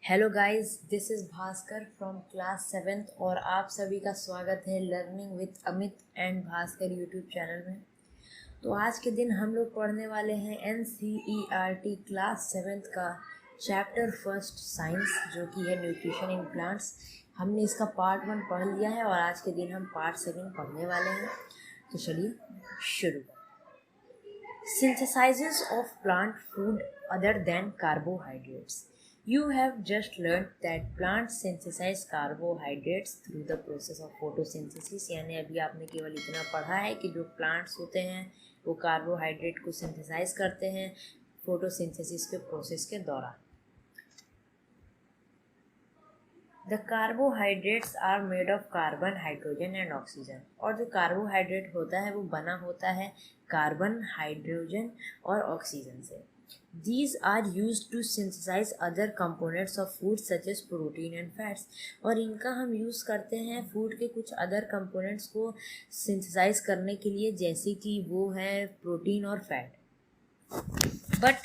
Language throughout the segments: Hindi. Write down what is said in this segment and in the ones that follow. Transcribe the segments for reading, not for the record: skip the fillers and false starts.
Hello guys, this is Bhaskar from class 7th और आप सभी का स्वागत है learning with Amit and Bhaskar YouTube channel में। तो आज के दिन हम लोग पढ़ने वाले हैं NCERT क्लास 7th का चैप्टर फर्स्ट साइंस, जो कि है न्यूट्रिशन इन प्लांट्स। हमने इसका पार्ट 1 पढ़ लिया है और आज के दिन हम पार्ट 2 पढ़ने वाले हैं। तो चलिए शुरू करें। Synthesizes of plant food other than carbohydrates. You have just learned that plants synthesize carbohydrates through the process of photosynthesis. यानी अभी आपने केवल इतना पढ़ा है कि जो प्लांट्स होते हैं वो कार्बोहाइड्रेट को सिंथेसाइज करते हैं फोटोसिंथेसिस के प्रोसेस के दौरान। The carbohydrates are made of carbon, hydrogen and oxygen. और जो कार्बोहाइड्रेट होता है वो बना होता है कार्बन, हाइड्रोजन और ऑक्सीजन से। These are used to synthesize other components of food such as protein and fats. और इनका हम यूज़ करते हैं फूड के कुछ अदर कंपोनेंट्स को सिंथेसाइज करने के लिए, जैसे कि वो है प्रोटीन और fat. But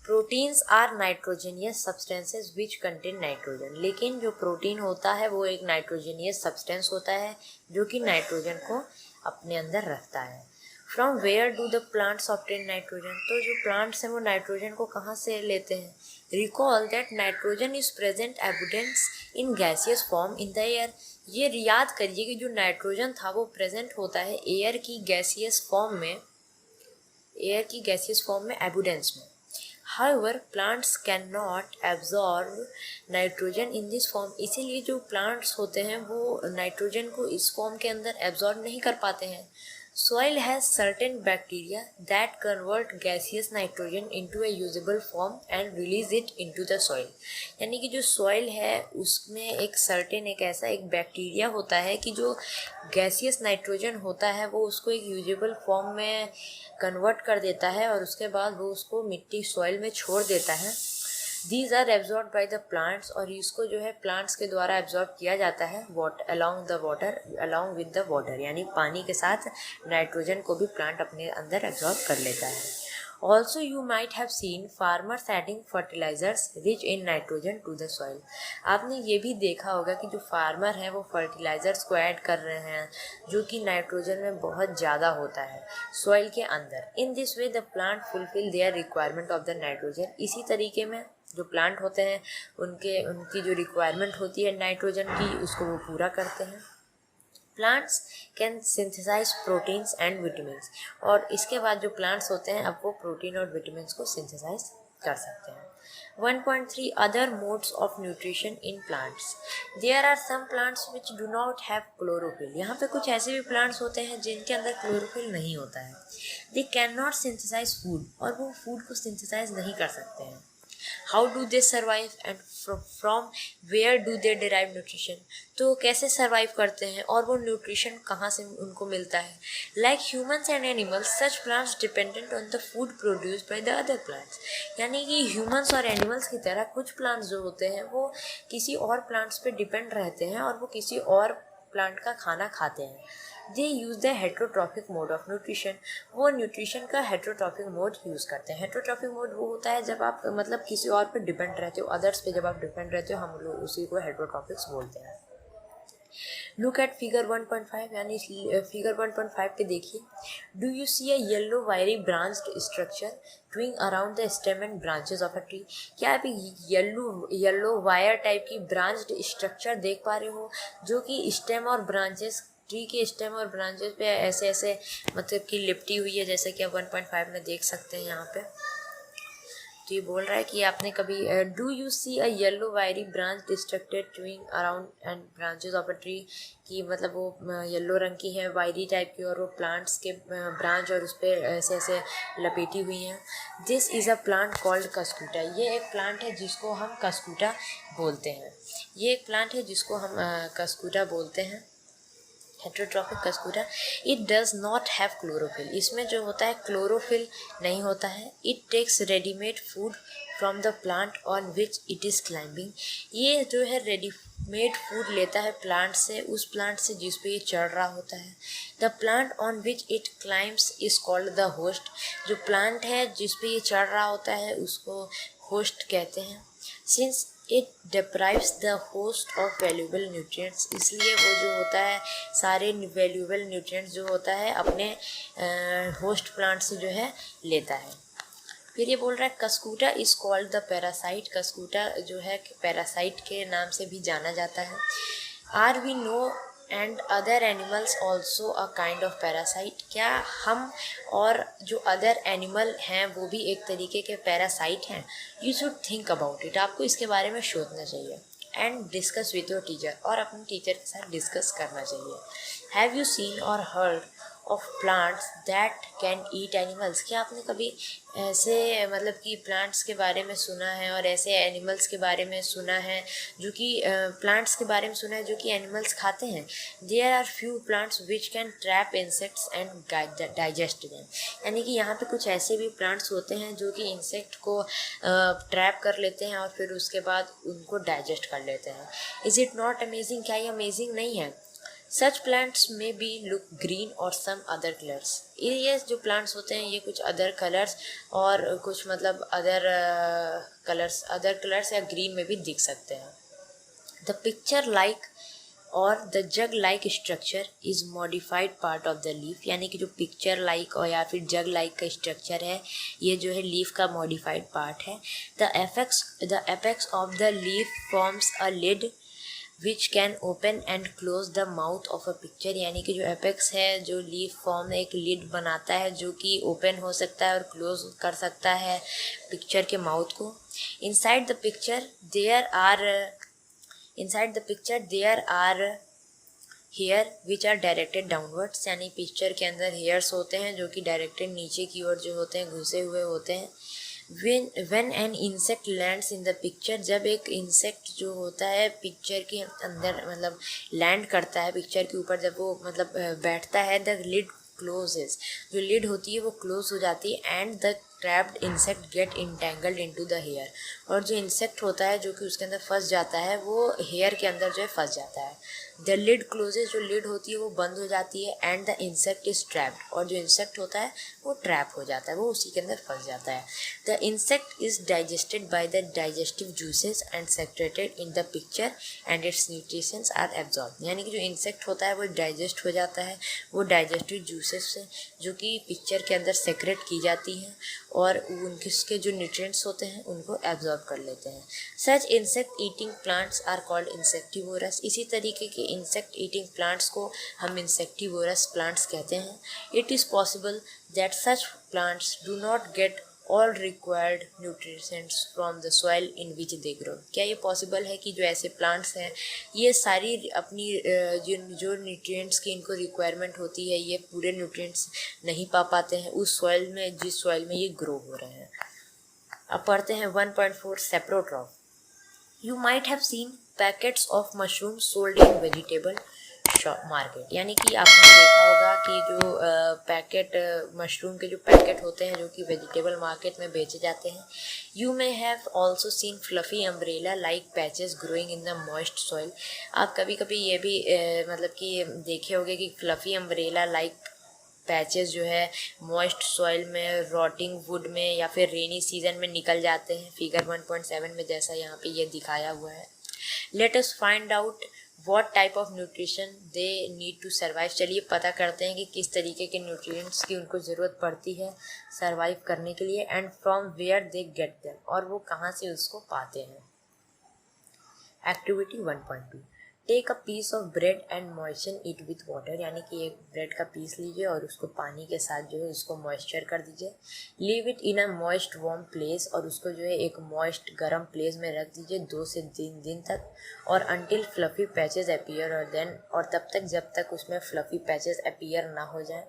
proteins are nitrogenous substances which contain nitrogen. लेकिन जो प्रोटीन होता है वो एक नाइट्रोजनियस सब्सटेंस होता है जो कि नाइट्रोजन को अपने अंदर रखता है। From where do the plants obtain nitrogen. तो जो प्लांट्स हैं वो नाइट्रोजन को कहाँ से लेते हैं? Recall that nitrogen is present एबुडेंस in gaseous form in the air. ये याद करिए कि जो नाइट्रोजन था वो प्रेजेंट होता है एयर की गैसियस फॉर्म में, एबुडेंस में। However, plants cannot absorb nitrogen in this form. इसीलिए जो plants होते हैं वो नाइट्रोजन को इस फॉर्म के अंदर एब्जॉर्ब नहीं कर पाते हैं। Soil has certain bacteria that convert gaseous nitrogen into a usable form and release it into the soil. यानी कि जो soil है उसमें एक ऐसा बैक्टीरिया होता है कि जो गैसियस नाइट्रोजन होता है वो उसको एक यूजेबल फॉर्म में कन्वर्ट कर देता है और उसके बाद वो उसको मिट्टी सॉइल में छोड़ देता है। These are absorbed by the plants, और इसको जो है प्लांट्स के द्वारा एब्जॉर्ब किया जाता है along with the water, यानी पानी के साथ नाइट्रोजन को भी प्लांट अपने अंदर एब्जॉर्ब कर लेता है। Also, you might have seen farmers adding fertilizers rich in nitrogen to the soil. आपने ये भी देखा होगा कि जो फार्मर हैं वो फर्टिलाइजर्स को ऐड कर रहे हैं जो कि नाइट्रोजन में बहुत ज़्यादा होता है सॉइल के अंदर। In this way the plant fulfil their requirement of the nitrogen. इसी तरीके में जो प्लांट होते हैं उनकी जो रिक्वायरमेंट होती है नाइट्रोजन की उसको वो पूरा करते हैं। Plants can synthesise proteins and vitamins. और इसके बाद जो प्लांट्स होते हैं अब वो प्रोटीन और विटामिन्स को सिंथेसाइज कर सकते हैं। 1.3 other modes of nutrition in plants. There are some plants which do not have chlorophyll. यहाँ पे कुछ ऐसे भी प्लांट्स होते हैं जिनके अंदर क्लोरोफिल नहीं होता है। They can not synthesise food, और वो फूड को सिंथेसाइज नहीं कर सकते हैं। How do they survive and from where do they derive nutrition. तो कैसे सर्वाइव करते हैं और वो न्यूट्रिशन कहाँ से उनको मिलता है? Like humans and animals such plants dependent on the food produced by the other plants. यानी कि ह्यूमन्स और एनिमल्स की तरह कुछ प्लांट्स जो होते हैं वो किसी और प्लांट्स पे डिपेंड रहते हैं और वो किसी और प्लांट का खाना खाते हैं। They use the heterotrophic mode of nutrition. वो न्यूट्रिशन का हेट्रोट्रॉफिक मोड यूज़ करते हैं। हेट्रोट्रॉफिक मोड वो होता है जब आप किसी और पे डिपेंड रहते हो, अदर्स पे जब आप डिपेंड रहते हो, हम लोग उसी को हेट्रोट्रॉफिक्स बोलते हैं। लुक एट फिगर 1.5, यानी फिगर 1.5 पे देखिए। Do you see a yellow wiry branched structure twining around the stem and branches of a tree. क्या आप येलो वायर टाइप की ब्रांच्ड स्ट्रक्चर देख पा रहे हो जो कि स्टेम और ब्रांचेस, ट्री के स्टेम और ब्रांचेस पे ऐसे कि लिपटी हुई है, जैसे कि आप 1.5 में देख सकते हैं यहाँ पे। तो ये बोल रहा है कि आपने कभी do you see a yellow wiry branch destructed twining around and branches of a tree, कि वो येलो रंग की है, वायरी टाइप की, और वो प्लांट्स के ब्रांच और उस पर ऐसे लपेटी हुई हैं। This is a plant called Cuscuta. ये एक प्लांट है जिसको हम कस्कूटा बोलते हैं। Heterotrophic Cuscuta. It does not have chlorophyll. इसमें जो होता है क्लोरोफिल नहीं होता है। It takes readymade food from the plant on which it is climbing. ये जो है रेडीमेड फूड लेता है प्लांट से, उस प्लांट से जिस पे ये चढ़ रहा होता है। The plant on which it climbs is called the host. जो प्लांट है जिस पे ये चढ़ रहा होता है उसको होस्ट कहते हैं। Since it deprives the host of valuable nutrients, इसलिए वो जो होता है सारे वैल्यूएबल न्यूट्रिएंट्स जो होता है अपने होस्ट प्लांट से जो है लेता है। फिर ये बोल रहा है कस्कूटा इज कॉल्ड द पैरासाइट, कस्कूटा जो है पैरासाइट के नाम से भी जाना जाता है। Are we know and other animals also a kind of parasite, क्या हम और जो अदर एनिमल हैं वो भी एक तरीके के पैरासाइट हैं? You should think about it, आपको इसके बारे में सोचना चाहिए। And discuss with your teacher, और अपने टीचर के साथ डिस्कस करना चाहिए। हैव यू सीन और heard of plants that can eat animals, क्या आपने कभी ऐसे मतलब कि प्लांट्स के बारे में सुना है और ऐसे एनिमल्स के बारे में सुना है जो कि प्लांट्स के बारे में सुना है जो कि एनिमल्स खाते हैं? There are few plants which can trap insects and digest them, यानी कि यहाँ पे कुछ ऐसे भी प्लांट्स होते हैं जो कि इंसेक्ट को ट्रैप कर लेते हैं और फिर उसके बाद उनको डाइजेस्ट कर लेते हैं। इज़ इट नॉट अमेजिंग, क्या ये अमेजिंग नहीं है? सच प्लांट्स में बी लुक ग्रीन और सम अदर कलर्स, ये जो प्लांट्स होते हैं ये कुछ अदर कलर्स और कुछ मतलब अदर कलर्स या ग्रीन में भी दिख सकते हैं। द पिक्चर लाइक और the jug like structure is modified part of the leaf, यानी कि जो पिक्चर लाइक और या फिर जग लाइक का स्ट्रक्चर है ये जो है लीफ का मॉडिफाइड पार्ट है। The apex of the leaf forms a lid which can open and close the mouth of a pitcher, यानी कि जो एपेक्स है जो लीफ फॉर्म एक लिड बनाता है जो कि ओपन हो सकता है और क्लोज कर सकता है पिक्चर के माउथ को। Inside the pitcher there are hair which are directed downwards, यानी पिक्चर के अंदर हेयर्स होते हैं जो कि डायरेक्टेड नीचे की ओर जो होते हैं घुसे हुए होते हैं। when an insect lands in the picture, जब एक इंसेक्ट जो होता है पिक्चर के अंदर मतलब लैंड करता है पिक्चर के ऊपर, जब वो मतलब बैठता है, द लिड क्लोजेस, जो लिड होती है वो क्लोज हो जाती है। And the trapped insect get entangled into the hair, और जो इंसेक्ट होता है जो कि उसके अंदर फंस जाता है वो हेयर के अंदर जो है फंस जाता है। द लिड क्लोजेस, जो लिड होती है वो बंद हो जाती है। And the insect is trapped, और जो इंसेक्ट होता है वो ट्रैप हो जाता है, वो उसी के अंदर फंस जाता है। The insect is digested by the digestive juices and secreted in the pitcher and its nutritions are absorb, यानी कि जो इंसेक्ट होता है वो डाइजेस्ट हो जाता है, वो डाइजेस्टिव जूसेस से जो कि पिक्चर के अंदर सेक्रेट की जाती हैं और उनके जो न्यूट्रिएंट्स होते हैं उनको एब्जॉर्ब कर लेते हैं। Such insect eating plants are called insectivorous, इसी तरीके के इंसेक्ट ईटिंग प्लांट्स को हम इंसेक्टिवोरस प्लांट्स कहते हैं। It is possible that such plants do not get all required nutritions from the soil in which they grow, क्या ये पॉसिबल है कि जो ऐसे प्लांट्स हैं ये सारी अपनी जो न्यूट्रिएंट्स की इनको रिक्वायरमेंट होती है ये पूरे न्यूट्रिएंट्स नहीं पा पाते हैं उस सॉइल में जिस सॉइल में ये ग्रो हो रहे हैं। अब पढ़ते हैं 1.4 saprotroph. You might have seen packets of mushroom sold in vegetable market, यानी कि आपने देखा होगा कि जो पैकेट मशरूम के जो पैकेट होते हैं जो कि वेजिटेबल मार्केट में बेचे जाते हैं। You may have also seen fluffy umbrella like patches growing in the moist soil, आप कभी कभी ये भी मतलब कि देखे होंगे कि फ्लफ़ी अम्ब्रेला लाइक पैचेस जो है मॉइस्ट सॉइल में, रॉटिंग वुड में या फिर रेनी सीजन में निकल जाते हैं, फिगर 1.7 में जैसा यहाँ पे ये दिखाया हुआ है। Let us find out what type of nutrition they need to survive, चलिए पता करते हैं कि किस तरीके के न्यूट्रिएंट्स की उनको ज़रूरत पड़ती है सर्वाइव करने के लिए। And from where they get them, और वो कहाँ से उसको पाते हैं। Activity 1.2, take a piece of bread and moisture it with water, यानी कि एक ब्रेड का पीस लीजिए और उसको पानी के साथ जो है उसको मॉइस्चर कर दीजिए। Leave it in a moist warm place, और उसको जो है एक मॉइस्ट गर्म प्लेस में रख दीजिए 2 से 3 दिन तक। और अनटिल फ्लफ़ी पैचेस अपीयर, और तब तक जब तक उसमें फ्लफ़ी पैचेस अपीयर ना हो जाए।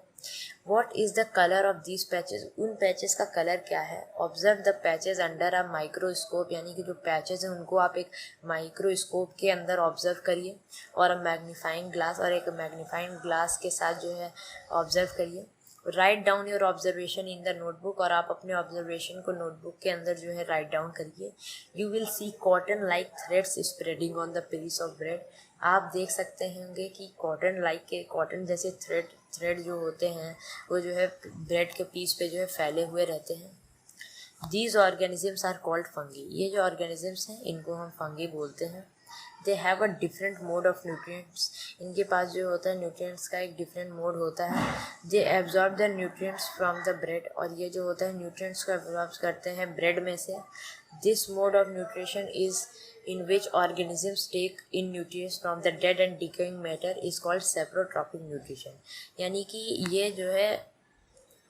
What is the colour of this patches, उन पैचेस का कलर क्या है। Observe the patches under a microscope, यानी कि जो पैचेस हैं उनको आप एक माइक्रोस्कोप के अंदर ऑब्जर्व करिए, और मैग्नीफाइंग ग्लास, और एक मैग्नीफाइंग ग्लास के साथ जो है ऑब्जर्व करिए। Write down your observation in the notebook, और आप अपने ऑब्जर्वेशन को नोटबुक के अंदर जो है राइट डाउन करिए। You will see cotton like threads spreading on the piece of bread, आप देख सकते होंगे कि कॉटन जैसे थ्रेड जो होते हैं वो जो है ब्रेड के पीस पे जो है फैले हुए रहते हैं। These organisms are called fungi. ये जो ऑर्गेनिजम्स हैं इनको हम फंगी बोलते हैं। They have a different mode of nutrients. इनके पास जो होता है न्यूट्रिएंट्स का एक डिफरेंट मोड होता है। They absorb the nutrients from the bread. और ये जो होता है न्यूट्रिएंट्स को एब्जॉर्ब करते हैं ब्रेड में से। This mode of nutrition is in which organisms take in nutrients from the dead and decaying matter is called saprotrophic nutrition। यानी कि ये जो है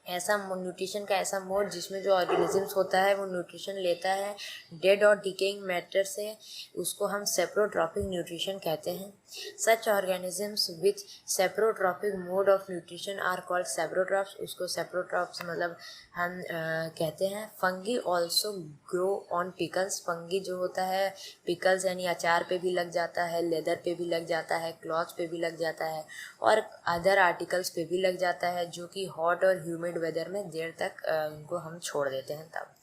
ऐसा न्यूट्रिशन का ऐसा मोड जिसमें जो ऑर्गेनिजम्स होता है वो न्यूट्रिशन लेता है डेड और डिकेइंग मैटर से, उसको हम सेप्रोट्रॉपिक न्यूट्रिशन कहते हैं। Such organisms with saprotrophic mode of nutrition are called saprotrophs. उसको सेप्रोट्रॉप्स मतलब हम कहते हैं। Fungi also grow on pickles. Fungi जो होता है पिकल्स यानी अचार पे भी लग जाता है, लेदर पे भी लग जाता है, क्लॉथ पे भी लग जाता है और अदर आर्टिकल्स पे भी लग जाता है, जो कि हॉट और ह्यूमिड वेदर में देर तक उनको हम छोड़ देते हैं। तब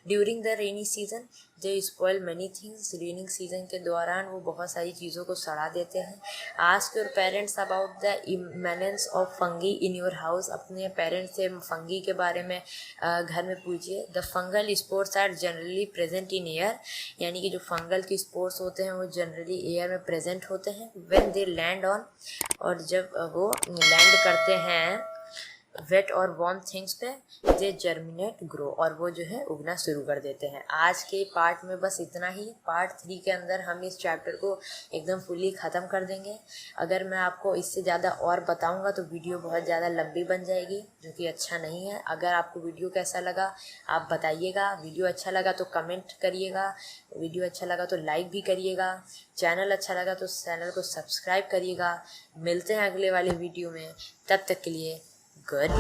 during the rainy season they spoil many things. Raining season के दौरान वो बहुत सारी चीज़ों को सड़ा देते हैं। Ask your parents about the menace of fungi in your house. अपने पेरेंट्स से फंगी के बारे में घर में पूछिए। The fungal spores are generally present in air. यानी कि जो फंगल की स्पोर्स होते हैं वो जनरली एयर में प्रेजेंट होते हैं। व्हेन दे लैंड ऑन, और जब वो लैंड करते हैं वेट और वार्म थिंग्स पे, दे जर्मिनेट ग्रो, और वो जो है उगना शुरू कर देते हैं। आज के पार्ट में बस इतना ही। पार्ट 3 के अंदर हम इस चैप्टर को एकदम फुली ख़त्म कर देंगे। अगर मैं आपको इससे ज़्यादा और बताऊंगा तो वीडियो बहुत ज़्यादा लंबी बन जाएगी, जो कि अच्छा नहीं है। अगर आपको वीडियो कैसा लगा आप बताइएगा। वीडियो अच्छा लगा तो कमेंट करिएगा, वीडियो अच्छा लगा तो लाइक भी करिएगा, चैनल अच्छा लगा तो चैनल को सब्सक्राइब करिएगा। मिलते हैं अगले वाले वीडियो में, तब तक के लिए गुड।